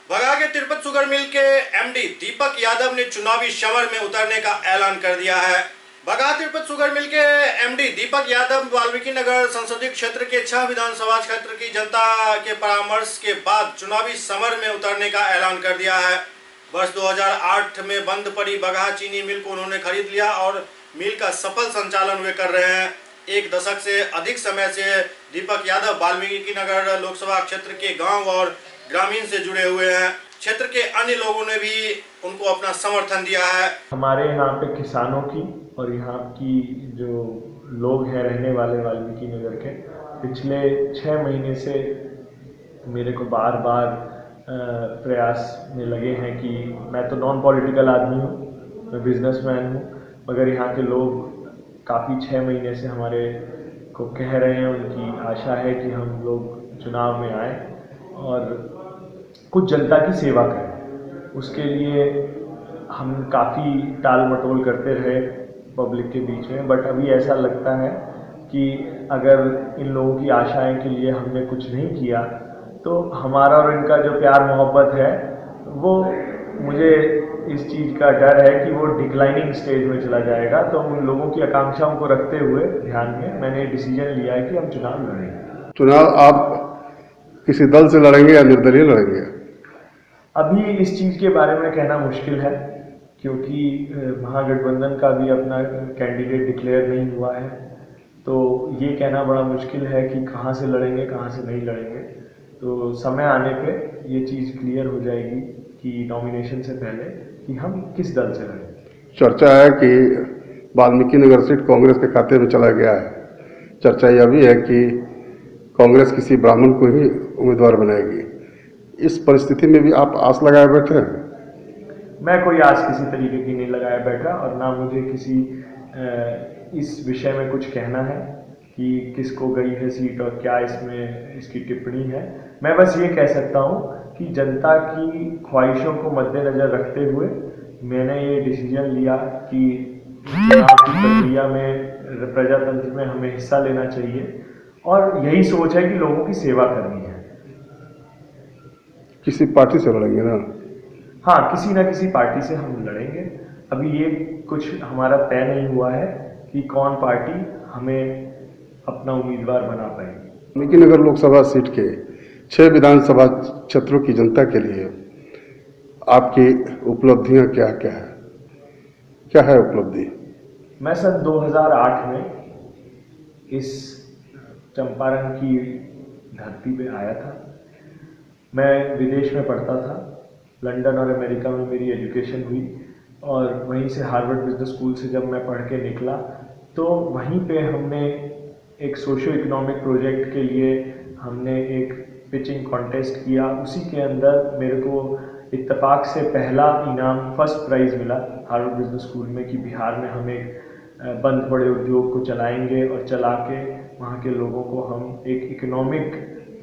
बगहा के Tirupati sugar mill के MD Deepak Yadav ने चुनावी समर में उतरने का ऐलान कर दिया है। बगहा तिरुपत शुगर मिल के एमडी दीपक यादव वाल्मीकि नगर संसदीय क्षेत्र के 6 विधानसभा क्षेत्र की जनता के परामर्श के बाद चुनावी समर में उतरने का ऐलान कर दिया है। वर्ष 2008 में बंद पड़ी बगहा चीनी मिल को उन्होंने खरीद लिया और मिल का सफल संचालन वे कर रहे हैं। एक दशक से अधिक समय से दीपक यादव वाल्मीकि नगर लोकसभा क्षेत्र के गांव और ग्रामीण से जुड़े हुए हैं। क्षेत्र के अन्य लोगों ने भी उनको अपना समर्थन दिया है। हमारे यहाँ पे किसानों की और यहाँ की जो लोग हैं रहने वाले वाल्मीकि नगर के पिछले 6 महीने से मेरे को बार बार प्रयास में लगे हैं कि मैं तो नॉन पॉलिटिकल आदमी हूँ, मैं बिजनेसमैन हूँ, मगर यहाँ के लोग काफ़ी 6 महीने से हमारे को कह रहे हैं, उनकी आशा है कि हम लोग चुनाव में आए और कुछ जनता की सेवा करें। उसके लिए हम काफ़ी टाल मटोल करते रहे पब्लिक के बीच में, बट अभी ऐसा लगता है कि अगर इन लोगों की आशाएं के लिए हमने कुछ नहीं किया तो हमारा और इनका जो प्यार मोहब्बत है वो, मुझे इस चीज़ का डर है कि वो डिक्लाइनिंग स्टेज में चला जाएगा। तो उन लोगों की आकांक्षाओं को रखते हुए ध्यान में मैंने डिसीजन लिया है कि हम चुनाव लड़ेंगे। चुनाव आप किसी दल से लड़ेंगे या निर्दलीय लड़ेंगे? अभी इस चीज़ के बारे में कहना मुश्किल है क्योंकि महागठबंधन का भी अपना कैंडिडेट डिक्लेयर नहीं हुआ है, तो ये कहना बड़ा मुश्किल है कि कहाँ से लड़ेंगे कहाँ से नहीं लड़ेंगे। तो समय आने पे ये चीज़ क्लियर हो जाएगी कि नॉमिनेशन से पहले कि हम किस दल से लड़ेंगे। चर्चा है कि वाल्मीकि नगर सीट कांग्रेस के खाते में चला गया है। चर्चा यह भी है कि कांग्रेस किसी ब्राह्मण को ही उम्मीदवार बनाएगी। इस परिस्थिति में भी आप आस लगाए बैठे हैं? मैं कोई आस किसी तरीके की नहीं लगाया बैठा और ना मुझे किसी इस विषय में कुछ कहना है कि किसको गई है सीट और क्या इसमें इसकी टिप्पणी है। मैं बस ये कह सकता हूँ कि जनता की ख्वाहिशों को मद्देनज़र रखते हुए मैंने ये डिसीजन लिया कि चुनाव की प्रक्रिया में, प्रजातंत्र में हमें हिस्सा लेना चाहिए और यही सोच है कि लोगों की सेवा करनी है। किसी पार्टी से लड़ेंगे ना? हाँ, किसी न किसी पार्टी से हम लड़ेंगे। अभी ये कुछ हमारा तय नहीं हुआ है कि कौन पार्टी हमें अपना उम्मीदवार बना पाएगी। वाल्मीकि नगर लोकसभा सीट के 6 विधानसभा क्षेत्रों की जनता के लिए आपकी उपलब्धियां क्या क्या है? क्या है उपलब्धि? मैं सन 2008 में इस चंपारण की धरती पे आया था। मैं विदेश में पढ़ता था, लंदन और अमेरिका में मेरी एजुकेशन हुई और वहीं से हार्वर्ड बिजनेस स्कूल से जब मैं पढ़ के निकला तो वहीं पे हमने एक सोशो इकोनॉमिक प्रोजेक्ट के लिए हमने एक पिचिंग कॉन्टेस्ट किया। उसी के अंदर मेरे को इत्तेफाक से पहला इनाम, फर्स्ट प्राइज़ मिला हार्वर्ड बिजनेस स्कूल में कि बिहार में हम एक बंद पड़े उद्योग को चलाएंगे और चला के वहाँ के लोगों को हम एक इकोनॉमिक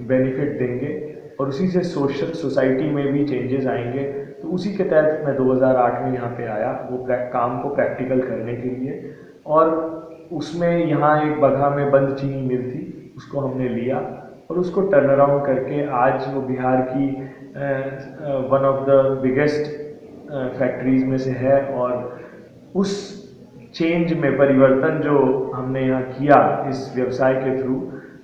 बेनिफिट देंगे और उसी से सोसाइटी में भी चेंजेस आएंगे। तो उसी के तहत मैं 2008 में यहाँ पे आया वो काम को प्रैक्टिकल करने के लिए, और उसमें यहाँ एक बगहा में बंद चीनी मिल थी, उसको हमने लिया और उसको टर्न अराउंड करके आज वो बिहार की one of the biggest factories में से है। और उस चेंज में, परिवर्तन जो हमने यहाँ किया इस व्यवसाय के थ्रू,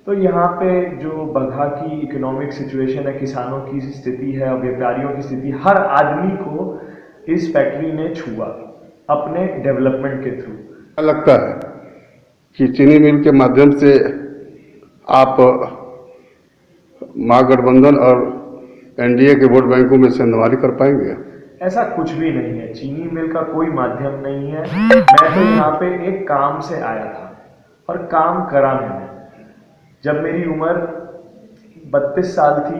तो यहाँ पे जो बगहा की इकोनॉमिक सिचुएशन है, किसानों की स्थिति है और व्यापारियों की स्थिति, हर आदमी को इस फैक्ट्री ने छुआ अपने डेवलपमेंट के थ्रू। क्या लगता है कि चीनी मिल के माध्यम से आप महागठबंधन और एनडीए के वोट बैंकों में सेंधमारी कर पाएंगे? ऐसा कुछ भी नहीं है, चीनी मिल का कोई माध्यम नहीं है। मैं तो यहाँ पे एक काम से आया था और काम करा मैंने। जब मेरी उम्र 32 साल थी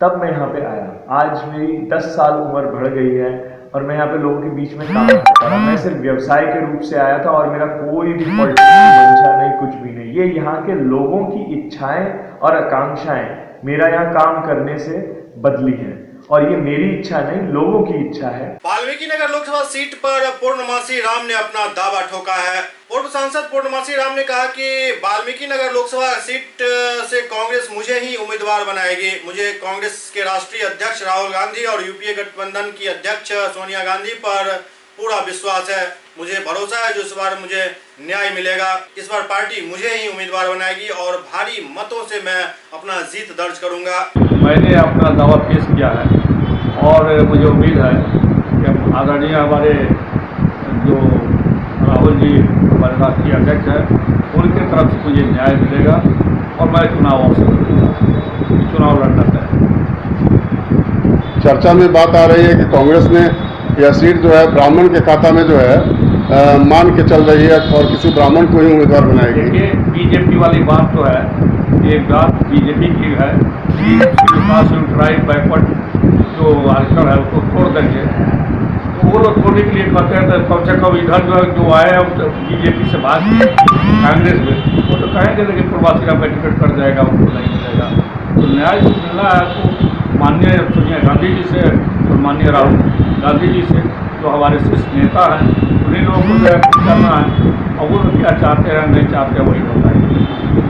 तब मैं यहाँ पे आया। आज मेरी 10 साल उम्र बढ़ गई है और मैं यहाँ पे लोगों के बीच में काम करता रहा। मैं सिर्फ व्यवसाय के रूप से आया था और मेरा कोई भी पॉलिटिक्स की मंशा नहीं, कुछ भी नहीं। ये यहाँ के लोगों की इच्छाएं और आकांक्षाएं मेरा यहाँ काम करने से बदली हैं और ये मेरी इच्छा नहीं, लोगों की इच्छा है। वाल्मीकि नगर लोकसभा सीट पर पूर्णमासी राम ने अपना दावा ठोका है। पूर्व सांसद पूर्णमासी राम ने कहा कि वाल्मीकि नगर लोकसभा सीट से कांग्रेस मुझे ही उम्मीदवार बनाएगी। मुझे कांग्रेस के राष्ट्रीय अध्यक्ष राहुल गांधी और यूपीए गठबंधन की अध्यक्ष सोनिया गांधी पर पूरा विश्वास है। मुझे भरोसा है जो इस बार मुझे न्याय मिलेगा। इस बार पार्टी मुझे ही उम्मीदवार बनाएगी और भारी मतों से मैं अपना जीत दर्ज करूंगा। मैंने अपना दावा पेश किया है और मुझे उम्मीद है कि आदरणीय हमारे जो राहुल जी हमारे राष्ट्रीय अध्यक्ष हैं, उनकी तरफ से मुझे न्याय मिलेगा और मैं चुनाव अवसर लड़ूंगा। चुनाव लड़ना तय। चर्चा में बात आ रही है कि कांग्रेस ने यह सीट जो है ब्राह्मण के खाता में जो है मान के चल रही है और किसी ब्राह्मण को ही उम्मीदवार बनाएगी। देखिए, बीजेपी वाली बात तो है, ये बात बीजेपी की है कि राइट बैकवर्ड जो आरक्षण है उसको छोड़ देंगे। तो वो लोग छोड़ने के लिए कहते हैं तो कम से कम इधर जो आए हैं बीजेपी से बात कांग्रेस में, वो तो कहेंगे लेकिन प्रवासी का टिकट कट जाएगा, उनको नहीं मिलेगा। तो न्याय मिलना है तो माननीय सोनिया गांधी जी से और माननीय राहुल गांधी जी से, जो हमारे शीर्ष नेता हैं, उन्हीं लोगों को करना है और वो क्या चाहते हैं नहीं चाहते वही बताएंगे।